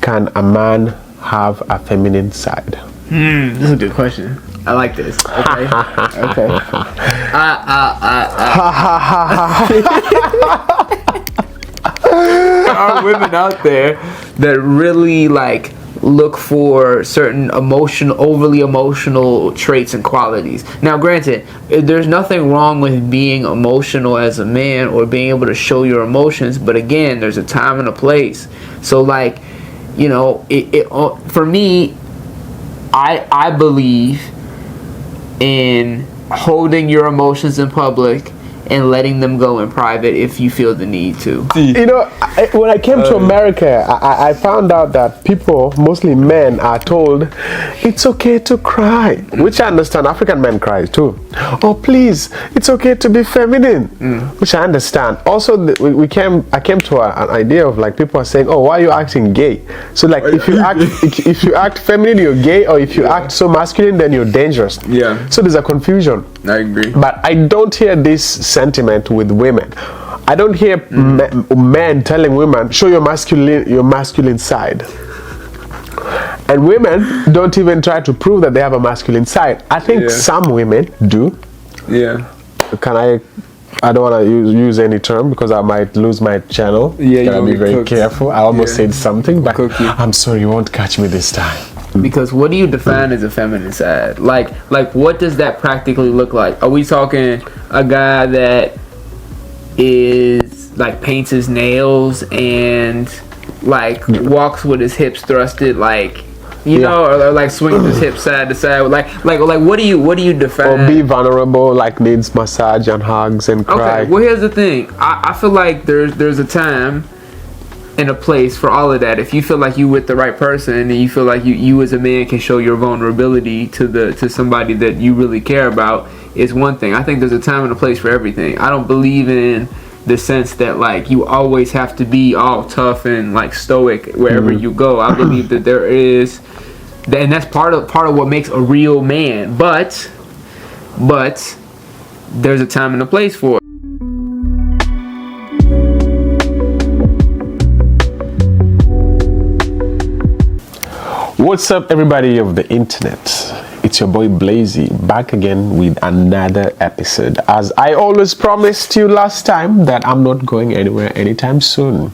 Can a man have a feminine side? This is a good question. I like this. Okay. Okay. There are women out there that really like look for certain overly emotional traits and qualities. Now, granted, there's nothing wrong with being emotional as a man or being able to show your emotions, but again, there's a time and a place. So, like, you know, for me, I believe in holding your emotions in public and letting them go in private if you feel the need to. You know, when I came to America, I found out that people, mostly men, are told it's okay to cry, which I understand. African men cry too. Oh, please, it's okay to be feminine, which I understand. Also, I came to an idea of like people are saying, oh, why are you acting gay? So like if you act feminine, you're gay, or if you act so masculine, then you're dangerous. Yeah. So there's a confusion. I agree. But I don't hear this sentiment with women. I don't hear men telling women, show your masculine side. And women don't even try to prove that they have a masculine side. I think some women do. Yeah. I don't want to use any term because I might lose my channel. Yeah, you gotta be very careful. I almost said something, but I'm sorry, you won't catch me this time. Because what do you define as a feminine side? Like what does that practically look like? Are we talking a guy that is like paints his nails and like walks with his hips thrusted, like you know, or like swings his hips side to side? Like what do you define? Or be vulnerable, like needs massage and hugs and cry. Okay, well here's the thing. I feel like there's a time and a place for all of that. If you feel like you with the right person and you feel like you as a man can show your vulnerability to somebody that you really care about, is one thing. I think there's a time and a place for everything. I don't believe in the sense that like you always have to be all tough and like stoic wherever you go. I believe that there is, and that's part of what makes a real man. But there's a time and a place for it. What's up, everybody of the internet? It's your boy Blazy back again with another episode. As I always promised you last time that I'm not going anywhere anytime soon.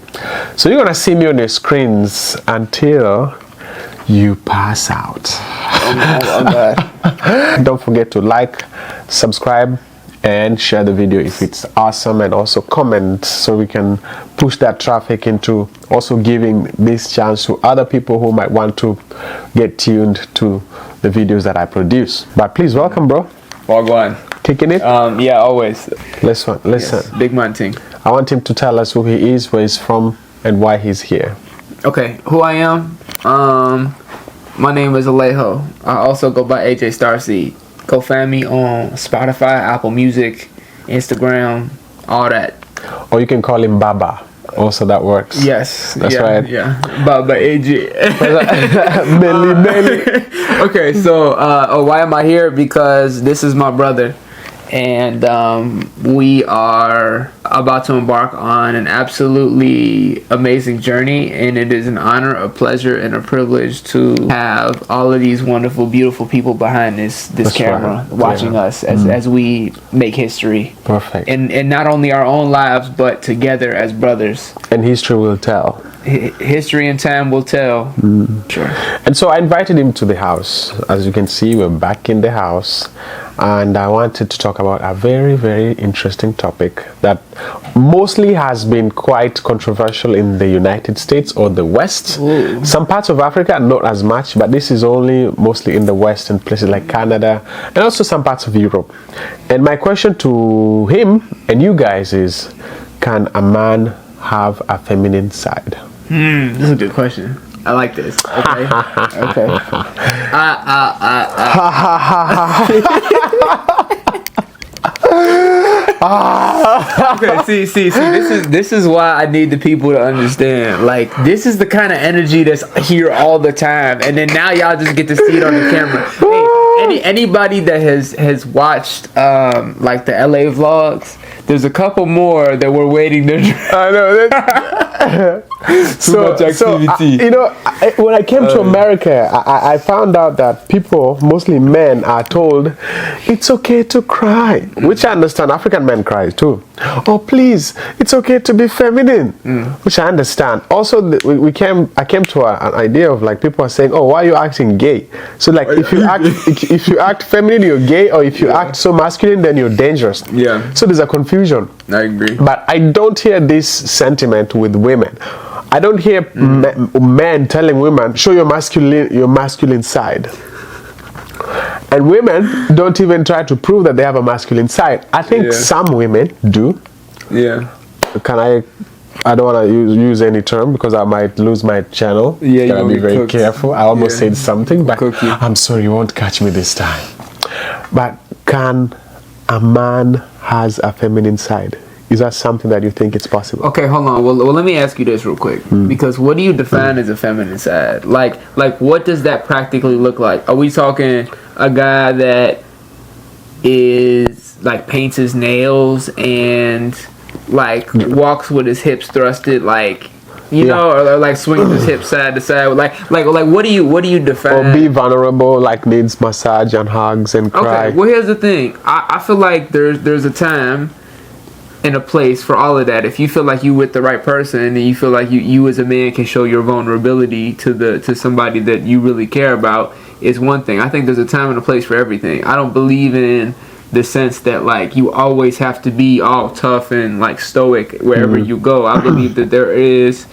So you're gonna see me on your screens until you pass out. Oh God. Don't forget to like, subscribe, and share the video if it's awesome, and also comment so we can push that traffic into also giving this chance to other people who might want to get tuned to the videos that I produce. But please welcome, bro. Wagwan. Kicking it? Yeah, always. Listen. Yes, big man thing. I want him to tell us who he is, where he's from, and why he's here. Okay, who I am? My name is Alejo. I also go by AJ Starseed. Go find me on Spotify, Apple Music, Instagram, all that. Or you can call him Baba. Also, that works. Yes. That's right. Yeah. Baba AJ. Belly. Okay, so why am I here? Because this is my brother. And we are about to embark on an absolutely amazing journey, and it is an honor, a pleasure, and a privilege to have all of these wonderful, beautiful people behind this camera watching us as we make history. Perfect. And not only our own lives, but together as brothers. And history will tell. History and time will tell. Sure. And so I invited him to the house. As you can see, we're back in the house, and I wanted to talk about a very, very interesting topic that mostly has been quite controversial in the United States or the West. Ooh. Some parts of Africa, not as much, but this is only mostly in the West and places like Canada and also some parts of Europe. And my question to him and you guys is, can a man have a feminine side? This is a good question. I like this. Okay. Okay. Okay. See. This is why I need the people to understand. Like, this is the kind of energy that's here all the time, and then now y'all just get to see it on the camera. Hey, anybody that has watched like the LA vlogs, there's a couple more that we're waiting to. I know that. Too much activity. When I came to America, I found out that people, mostly men, are told it's okay to cry, which I understand. African men cry too. Oh, please, it's okay to be feminine, which I understand. Also, I came to an idea of like people are saying, oh, why are you acting gay? So like if you act feminine, you're gay, or if you act so masculine, then you're dangerous. Yeah. So there's a confusion. I agree. But I don't hear this sentiment with women. I don't hear men telling women, show your masculine side. And women don't even try to prove that they have a masculine side. I think some women do. Yeah. I don't want to use any term because I might lose my channel. Yeah, you gotta be very careful. I almost said something, but I'm sorry, you won't catch me this time. But can a man has a feminine side? Is that something that you think it's possible? Okay, hold on. Well, let me ask you this real quick. Because what do you define as a feminine side? Like what does that practically look like? Are we talking a guy that is like paints his nails and like walks with his hips thrusted, like or like swings his hips side to side, like what do you define? Or be vulnerable, like needs massage and hugs and cry. Okay, well here's the thing. I feel like there's a time and a place for all of that. If you feel like you with the right person and you feel like you as a man can show your vulnerability to somebody that you really care about, is one thing. I think there's a time and a place for everything. I don't believe in the sense that like you always have to be all tough and like stoic wherever you go. I believe that there is,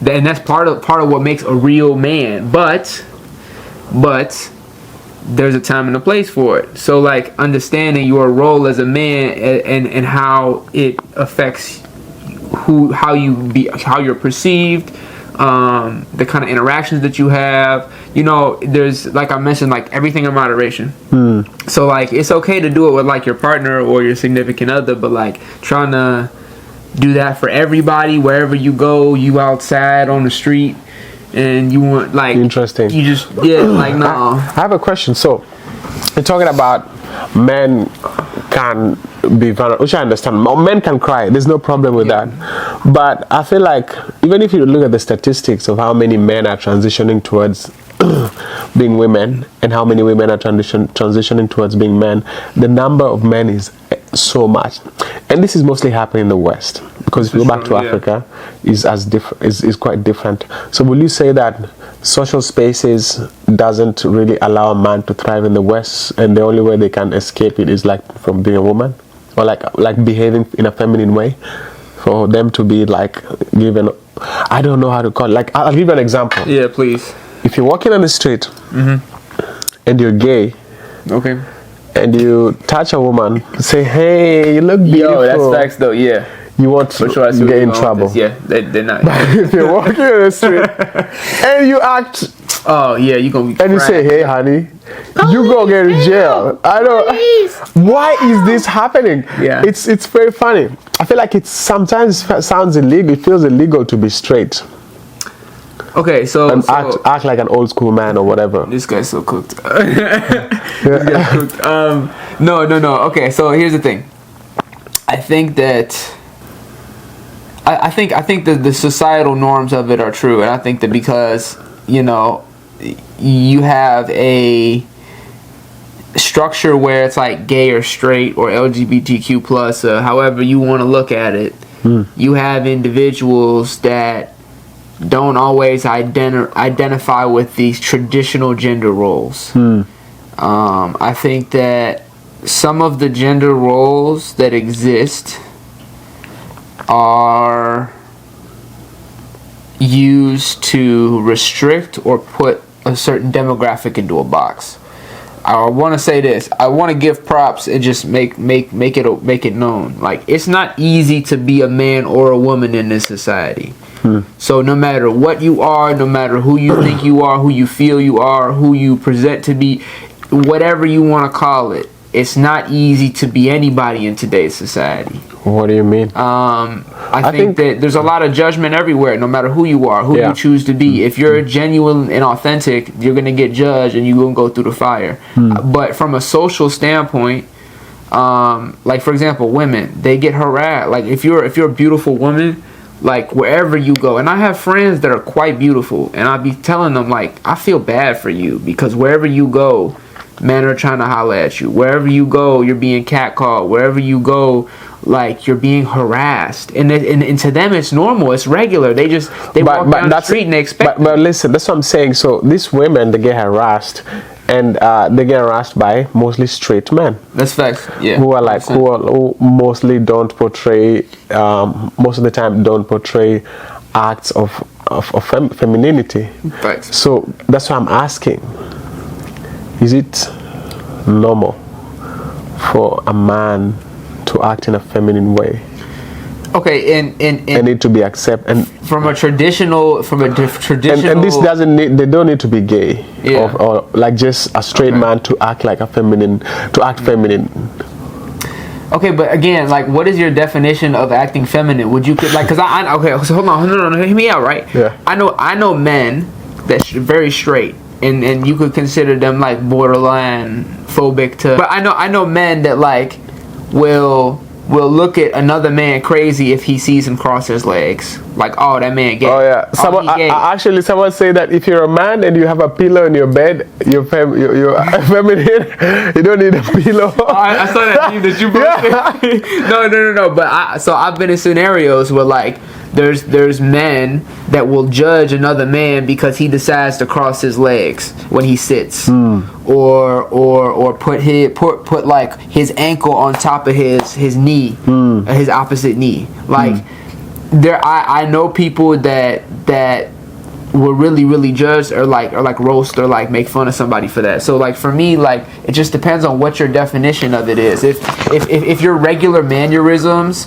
and that's part of what makes a real man. But there's a time and a place for it. So like understanding your role as a man and how it affects how you're perceived, the kind of interactions that you have. There's, like I mentioned, like everything in moderation. So like it's okay to do it with like your partner or your significant other, but like trying to do that for everybody wherever you go, you outside on the street, and you want like interesting. You just like no. I have a question. So you're talking about men can be vulnerable, which I understand. Men can cry. There's no problem with that. But I feel like even if you look at the statistics of how many men are transitioning towards being women and how many women are transitioning towards being men, the number of men is so much. And this is mostly happening in the West, because if you go back to Africa, is quite different. So will you say that social spaces doesn't really allow a man to thrive in the West, and the only way they can escape it is like from being a woman, or like behaving in a feminine way, for them to be like given, I don't know how to call it. Like I'll give you an example. Yeah, please. If you're walking on the street and you're gay, okay, and you touch a woman, say, hey, you look beautiful. Yo, that's facts though. Yeah. You want to get in trouble. Yeah, they're not. If you're walking on the street and you act, oh yeah, you gonna be. And you say, hey, honey, you go get in jail. I don't. Why is this happening? Yeah, it's very funny. I feel like it sometimes sounds illegal. It feels illegal to be straight. Okay, so act like an old school man or whatever. This guy's so cooked. This guy's cooked. No. Okay, so here's the thing. I think that I think that the societal norms of it are true, and I think that because you have a structure where it's like gay or straight or LGBTQ plus, however you want to look at it, you have individuals that don't always identify with these traditional gender roles. I think that some of the gender roles that exist are used to restrict or put a certain demographic into a box. I want to say this. I want to give props and just make it known. Like, it's not easy to be a man or a woman in this society. So no matter what you are, no matter who you think you are, who you feel you are, who you present to be, whatever you want to call it, it's not easy to be anybody in today's society. What do you mean? I think that there's a lot of judgment everywhere, no matter who you are, who you choose to be. If you're genuine and authentic, you're gonna get judged and you're gonna go through the fire. But from a social standpoint, like for example, women, they get harassed. Like if you're a beautiful woman, like wherever you go, and I have friends that are quite beautiful, and I'll be telling them like, I feel bad for you because wherever you go, men are trying to holler at you. Wherever you go, you're being catcalled. Wherever you go, like you're being harassed, and to them it's normal, it's regular. They walk down the street and they expect. But listen, that's what I'm saying. So these women, they get harassed, and they get harassed by mostly straight men. That's facts. Yeah. Who mostly don't portray, most of the time don't portray acts of femininity. Facts. So that's why I'm asking: is it normal for a man to act in a feminine way? Okay, and it to be accepted, and from a traditional, and this doesn't need, they don't need to be gay, or like just a straight man to act like a feminine, to act feminine. Okay, but again, like, what is your definition of acting feminine? Would you like, because okay, so hold on, no, hear me out, right? Yeah. I know men that's very straight, and you could consider them like borderline phobic to. But I know men that like will look at another man crazy if he sees him cross his legs. Like, oh, that man gay. Oh yeah. Actually, someone say that if you're a man and you have a pillow in your bed, you're feminine. You don't need a pillow. I saw that meme that you posted. No. But I've been in scenarios where like there's men that will judge another man because he decides to cross his legs when he sits, or put like his ankle on top of his knee, his opposite knee. Like I know people that will really judge or like roast or like make fun of somebody for that. So like for me, like it just depends on what your definition of it is. If your regular mannerisms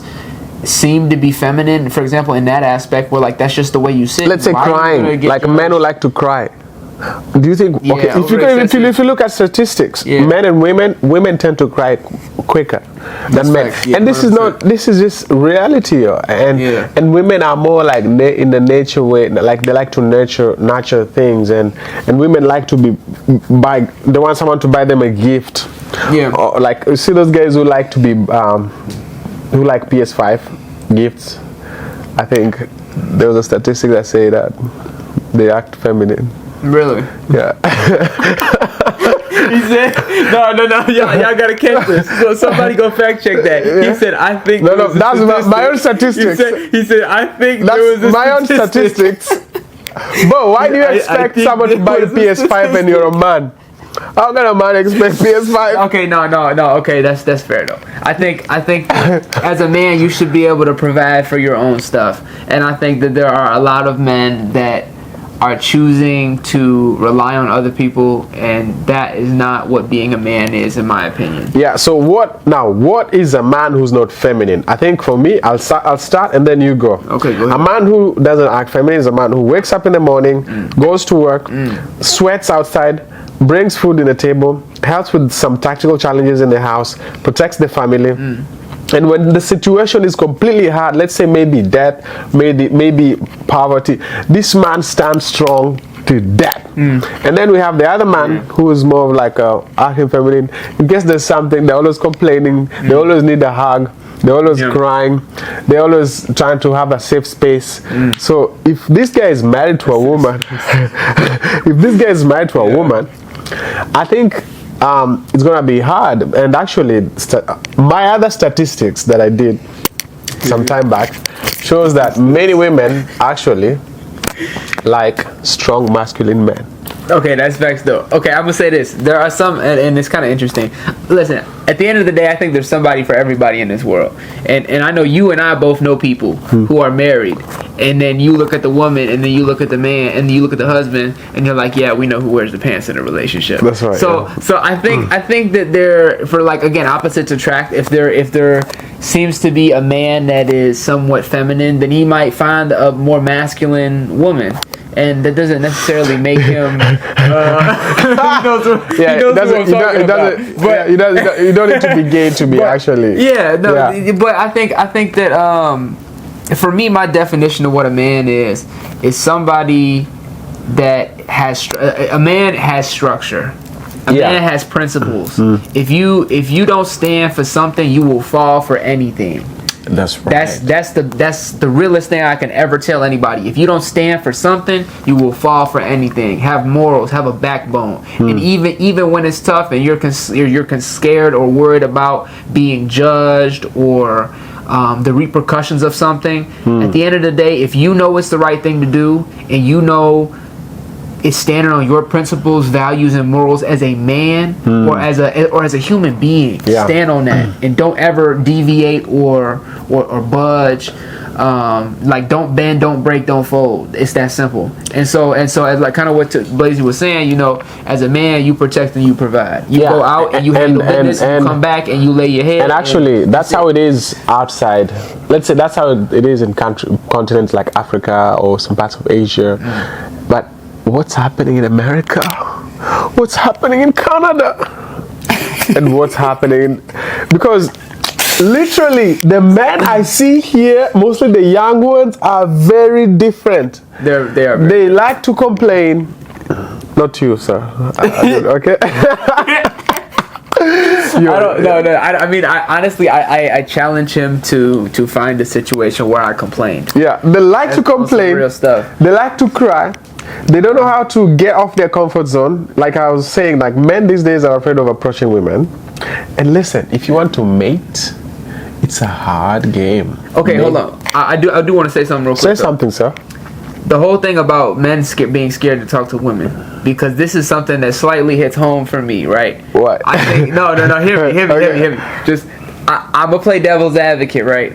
seem to be feminine, for example, in that aspect where like that's just the way you sit. Let's say crying, like men who like to cry. Do you think if you look at statistics, men and women tend to cry quicker than men, and this is just reality, and women are more like in the nature way, like they like to nurture things, and women like to they want someone to buy them a gift, or like you see those guys who like to be who like PS5 gifts. I think there was a statistic that say that they act feminine. Really? Yeah. He said, no, y'all gotta catch this. So somebody go fact check that. He said, I think. No, that's my own statistics. He said, I think that's there was my own statistics. But why do you expect someone to buy a PS5 when you're a man? How can a man expect PS5? Okay, no. Okay, that's fair though. I think as a man you should be able to provide for your own stuff, and I think that there are a lot of men that are choosing to rely on other people, and that is not what being a man is, in my opinion. Yeah. So what is a man who's not feminine? I think for me, I'll start and then you go. Okay, go ahead. A man who doesn't act feminine is a man who wakes up in the morning, goes to work, sweats outside, brings food in the table, helps with some tactical challenges in the house, protects the family. And when the situation is completely hard, let's say maybe death, maybe poverty, this man stands strong to that. And then we have the other man who is more of like acting feminine. In case there's something, they're always complaining, they always need a hug, they're always crying, they're always trying to have a safe space. So if this guy is married to a woman, I think it's gonna be hard. And actually, my other statistics that I did some time back shows that many women actually like strong masculine men. Okay, that's facts though. Okay, I'm gonna say this. There are some, and it's kind of interesting. Listen, at the end of the day, I think there's somebody for everybody in this world. And I know you and I both know people who are married. And then you look at the woman, and then you look at the man, and you look at the husband, and you're like, yeah, we know who wears the pants in a relationship. That's right. So I think that there, for like, again, opposites attract. If there seems to be a man that is somewhat feminine, then he might find a more masculine woman. and that doesn't necessarily make him. He knows what I'm talking about. But you don't need to be gay to be actually. Yeah, no, but I think that for me, my definition of what a man is somebody that has a man has structure. A man has principles. If you don't stand for something, you will fall for anything. That's right. That's the realest thing I can ever tell anybody. If you don't stand for something, you will fall for anything. Have morals, have a backbone, and even when it's tough and you're scared or worried about being judged or the repercussions of something. At the end of the day, if you know it's the right thing to do and you know it's standing on your principles, values, and morals as a man or as a human being, stand on that and don't ever deviate or budge. Like don't bend, don't break, don't fold. It's that simple. And so as like kind of what Blazy was saying, you know, as a man, you protect and you provide. You go out and you handle business, and you come back and you lay your head. And actually, that's how it is outside. Let's say that's how it is in continents like Africa or some parts of Asia. But what's happening in America? What's happening in Canada? And what's happening? Because literally, the men I see here, mostly the young ones, are very different. They like to complain. Not you, sir. Okay. I mean, honestly, I challenge him to find a situation where I complained. Yeah, they like to complain. Real stuff. They like to cry. They don't know how to get off their comfort zone. Like I was saying, like men these days are afraid of approaching women. And listen, if you want to mate, it's a hard game. Okay, hold on. I do want to say something real quick. Say something, sir. The whole thing about men being scared to talk to women, because this is something that slightly hits home for me, right? What? I think no. Hear me. Just I'm gonna play devil's advocate, right?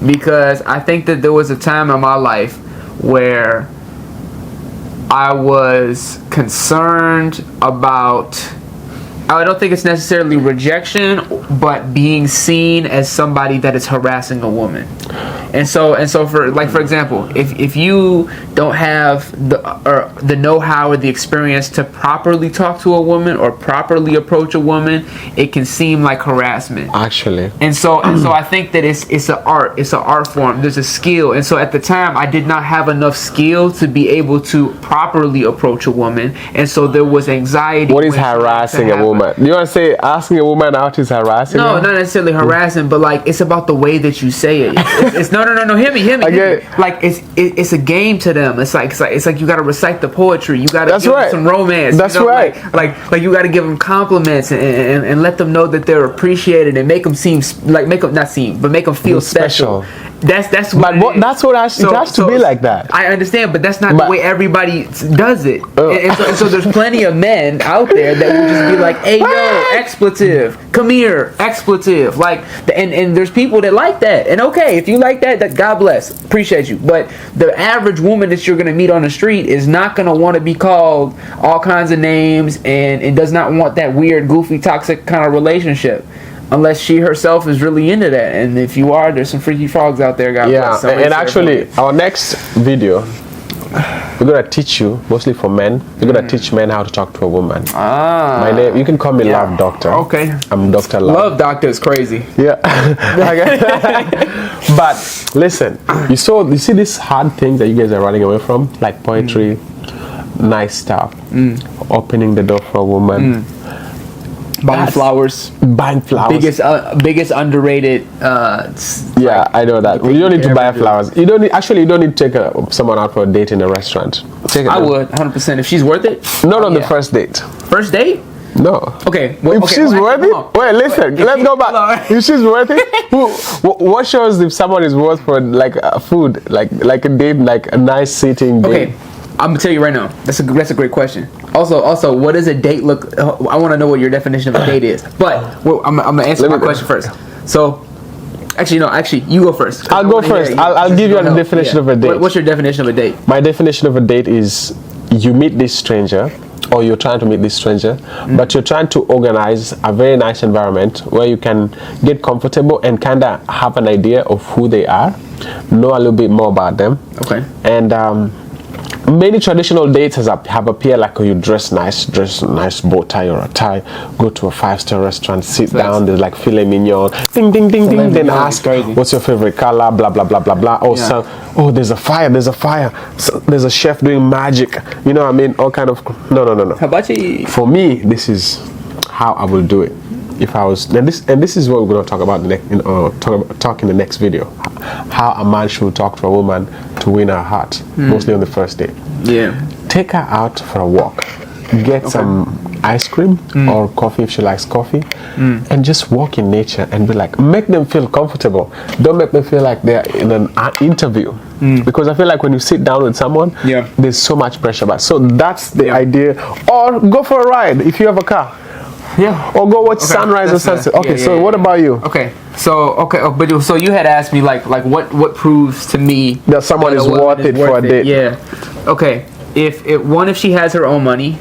Because I think that there was a time in my life where I was concerned about, I don't think it's necessarily rejection, but being seen as somebody that is harassing a woman. And so for example, if you don't have the know-how or the experience to properly talk to a woman or properly approach a woman, it can seem like harassment. Actually. And so I think that it's an art form. There's a skill. And so at the time I did not have enough skill to be able to properly approach a woman. And so there was anxiety. What is harassing a woman? Do you want to say asking a woman out is harassing? No, her? not necessarily harassing, but like it's about the way that you say it. It's no. Hear me. Like it's a game to them. It's like you got to recite the poetry. You got to give them some romance. That's right. Like you got to give them compliments and let them know that they're appreciated and make them feel special. That's what. But that's what it has to be like that. I understand, but that's not the way everybody does it. And so there's plenty of men out there that will just be like, "Hey, yo, expletive, come here, expletive." Like, and there's people that like that. And okay, if you like that, God bless, appreciate you. But the average woman that you're gonna meet on the street is not gonna want to be called all kinds of names and does not want that weird, goofy, toxic kind of relationship. Unless she herself is really into that. And if you are, there's some freaky frogs out there. God bless. And actually, our next video, we're going to teach you, mostly for men, we're going to teach men how to talk to a woman. My name, you can call me Love Doctor. Okay. I'm Dr. Love. Love Doctor is crazy. Yeah. But listen, you see these hard things that you guys are running away from, like poetry, nice stuff, opening the door for a woman. Buying flowers. Biggest underrated. I know that. You don't need to buy flowers. You don't need to take someone out for a date in a restaurant. I would 100% if she's worth it. Not on the first date. First date? No. Okay. If she's worth it. Wait, listen. Let's go back. If she's worth it, what shows if someone is worth for like food, like a date, like a nice sitting date? Okay. I'm gonna tell you right now. That's a great question. Also, what does a date look? I want to know what your definition of a date is. But I'm gonna answer my question first. So, actually, you go first. I'll go first. I'll give you a definition of a date. What's your definition of a date? My definition of a date is you meet this stranger, or you're trying to meet this stranger, but you're trying to organize a very nice environment where you can get comfortable and kind of have an idea of who they are, know a little bit more about them. Okay. And many traditional dates have appeared like, oh, you dress nice bow tie or a tie, go to a 5-star restaurant, sit down, there's like filet mignon, ding ding ding ding, then ask what's your favorite color, blah blah blah blah blah. Oh, so, oh, there's a fire, so, there's a chef doing magic, you know what I mean? All kind of no. Hibachi. For me, this is how I will do it. If I was, and this is what we're going to talk about talk in the next video, how a man should talk to a woman to win her heart, mostly on the first date. Yeah. Take her out for a walk, get some ice cream or coffee if she likes coffee, and just walk in nature and be like, make them feel comfortable. Don't make them feel like they're in an interview. Because I feel like when you sit down with someone, there's so much pressure. But so that's the idea. Or go for a ride if you have a car. Yeah. Or go watch sunrise or sunset. Okay, so what about you? Okay. So so you had asked me like what proves to me that someone is worth it for a date. Yeah. Okay. If she has her own money,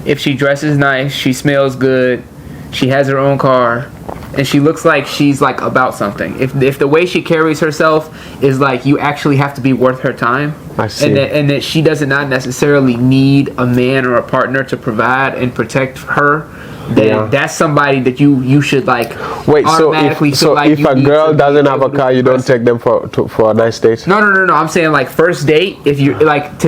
if she dresses nice, she smells good, she has her own car, and she looks like she's like about something. If the way she carries herself is like you actually have to be worth her time. I see. And that she does not necessarily need a man or a partner to provide and protect her. Then that's somebody that you should like. Wait, automatically so if a girl doesn't have a car, you don't take them for a nice date? No. I'm saying like first date. If you like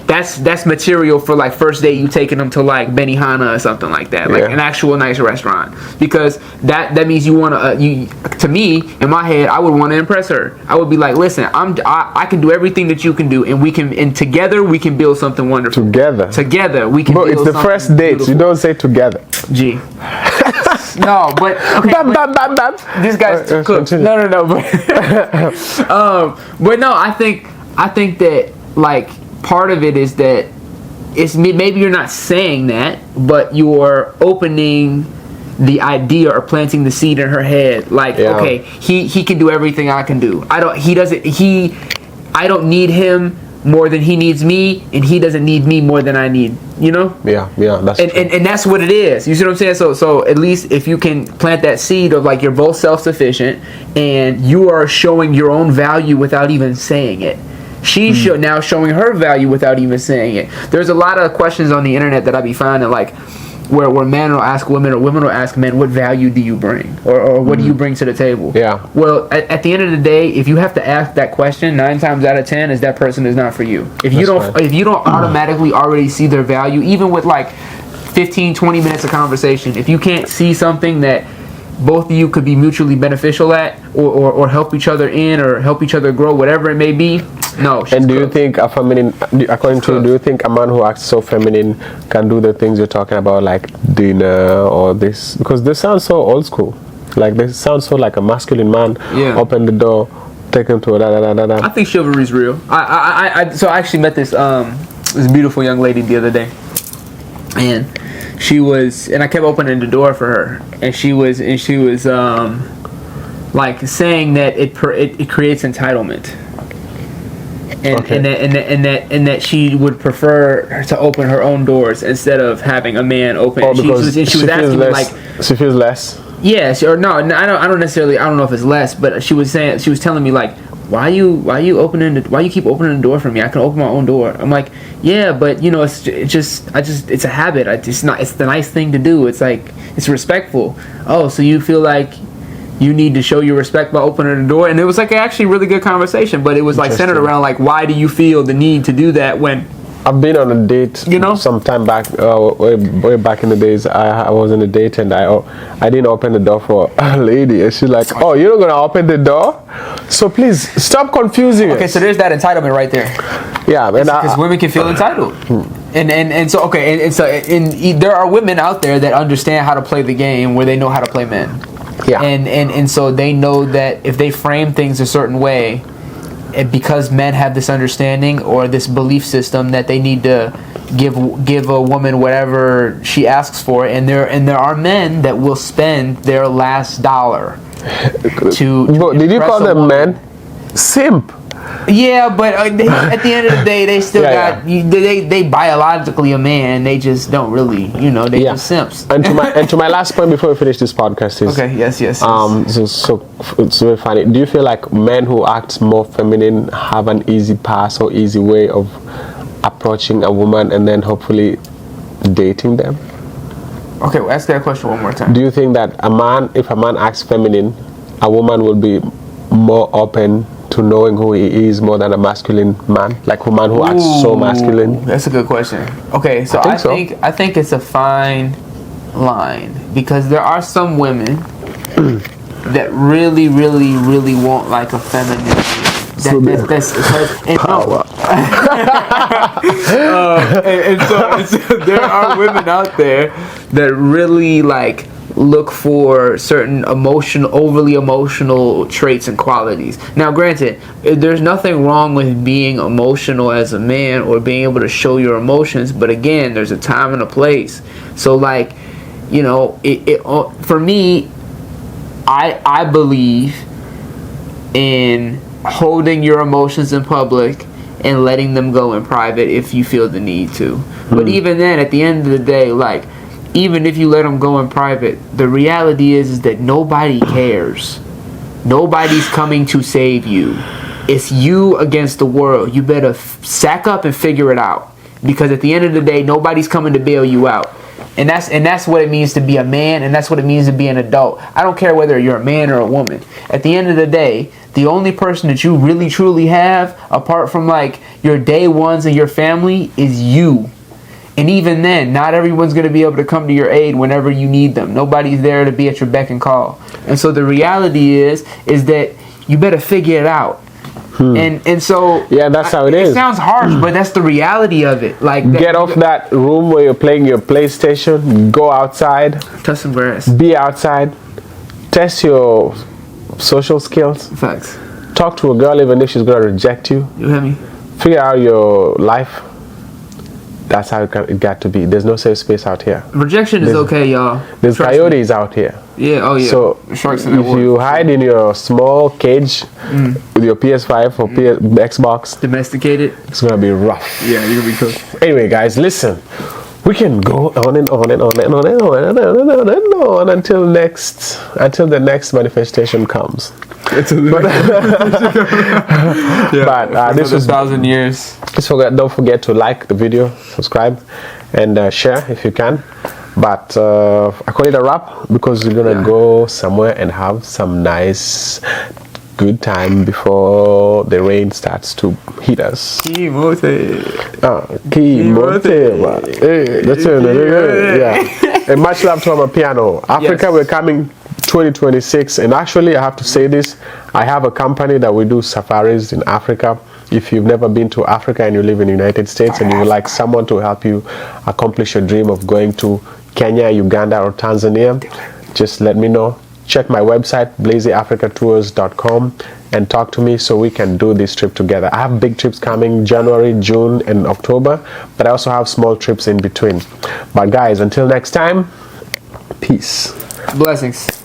that's material for like first date. You taking them to like Benihana or something like that, like an actual nice restaurant, because that means you want to. To me, in my head, I would want to impress her. I would be like, listen, I can do everything that you can do, and together we can build something wonderful. Together we can. Bro, it's the first date. You don't say together. G. No, but okay. This guy's too cooked. No. But no, I think that like part of it is that it's maybe you're not saying that, but you're opening the idea or planting the seed in her head. Like, okay, he can do everything I can do. I don't need him more than he needs me, and he doesn't need me more than I need, you know? Yeah, that's true. And that's what it is. You see what I'm saying? So at least if you can plant that seed of like you're both self-sufficient and you are showing your own value without even saying it. She's now showing her value without even saying it. There's a lot of questions on the internet that I be finding like where men will ask women or women will ask men, what value do you bring? Or what do you bring to the table? Yeah. Well, at the end of the day, if you have to ask that question, 9 times out of 10 is that person is not for you. If you don't automatically already see their value, even with like 15, 20 minutes of conversation, if you can't see something that both of you could be mutually beneficial at or help each other in or help each other grow, whatever it may be, no. And do you think a feminine, according to you, do you think a man who acts so feminine can do the things you're talking about, like dinner or this? Because this sounds so old school. Like this sounds so like a masculine man. Yeah. Open the door, take him to a da. I think chivalry is real. So I actually met this beautiful young lady the other day, and I kept opening the door for her, and she was like saying that it creates entitlement. And that she would prefer to open her own doors instead of having a man open. Oh, she was asking me like, she feels less. Yeah, I don't know if it's less, but she was telling me like, why you keep opening the door for me? I can open my own door. I'm like, yeah, but you know, it's a habit. It's the nice thing to do. It's like, it's respectful. Oh, so you feel like you need to show your respect by opening the door? And it was like actually really good conversation, but it was like centered around like, why do you feel the need to do that when I've been on a date, you know, some time back, way back in the days. I was on a date and I didn't open the door for a lady, and she's like, "Oh, you're not gonna open the door? So please stop confusing us." Okay, so there's that entitlement right there. Yeah, because women can feel entitled, and so okay, and there are women out there that understand how to play the game where they know how to play men. Yeah, and so they know that if they frame things a certain way, because men have this understanding or this belief system that they need to give a woman whatever she asks for, and there are men that will spend their last dollar to did you call them men? Simp. Yeah, but at the end of the day, they still they biologically a man. They just don't really, just simps. And to my last point before we finish this podcast is okay. Yes. So it's very funny. Do you feel like men who act more feminine have an easy pass or easy way of approaching a woman and then hopefully dating them? Okay, well, ask that question one more time. Do you think that if a man acts feminine, a woman will be more open to knowing who he is more than a masculine man, like a man who acts so masculine? That's a good question. Okay, so I think it's a fine line, because there are some women that really want like a feminine. That's power. And so there are women out there that really like look for certain overly emotional traits and qualities. Now, granted, there's nothing wrong with being emotional as a man or being able to show your emotions, but again, there's a time and a place. So, like, you know, for me, I believe in holding your emotions in public and letting them go in private if you feel the need to. But even then, at the end of the day, like, even if you let them go in private, the reality is that nobody cares. Nobody's coming to save you. It's you against the world. You better sack up and figure it out, because at the end of the day, nobody's coming to bail you out. And that's what it means to be a man, and that's what it means to be an adult. I don't care whether you're a man or a woman. At the end of the day, the only person that you really truly have, apart from like your day ones and your family, is you. And even then, not everyone's going to be able to come to your aid whenever you need them. Nobody's there to be at your beck and call. And so the reality is that you better figure it out. And so yeah, that's how it is. It sounds harsh, but that's the reality of it. Like, get off that room where you're playing your PlayStation. Go outside. Touch some grass. Be outside. Test your social skills. Facts. Talk to a girl even if she's gonna reject you. You hear me? Figure out your life. That's how it got to be. There's no safe space out here. Rejection is okay, y'all. There's coyotes out here. Yeah, oh yeah. So Sharks if you hide in your small cage with your PS5 or Xbox, domesticated, it's gonna be rough. Yeah, you're gonna be cooked. Anyway, guys, listen. We can go on and on and on and on and on and on and on and on until the next manifestation comes. But this was 1,000 years. Don't forget to like the video, subscribe, and share if you can. But I call it a wrap because we're gonna go somewhere and have some nice, good time before the rain starts to hit us. Kimote. That's it. Yeah. And much love to our piano. Africa, we're coming 2026, and actually I have to say this, I have a company that we do safaris in Africa. If you've never been to Africa and you live in the United States and you would like someone to help you accomplish your dream of going to Kenya, Uganda, or Tanzania, just let me know. Check my website, blazyafricatours.com, and talk to me so we can do this trip together. I have big trips coming January, June, and October, but I also have small trips in between. But guys, until next time, peace. Blessings.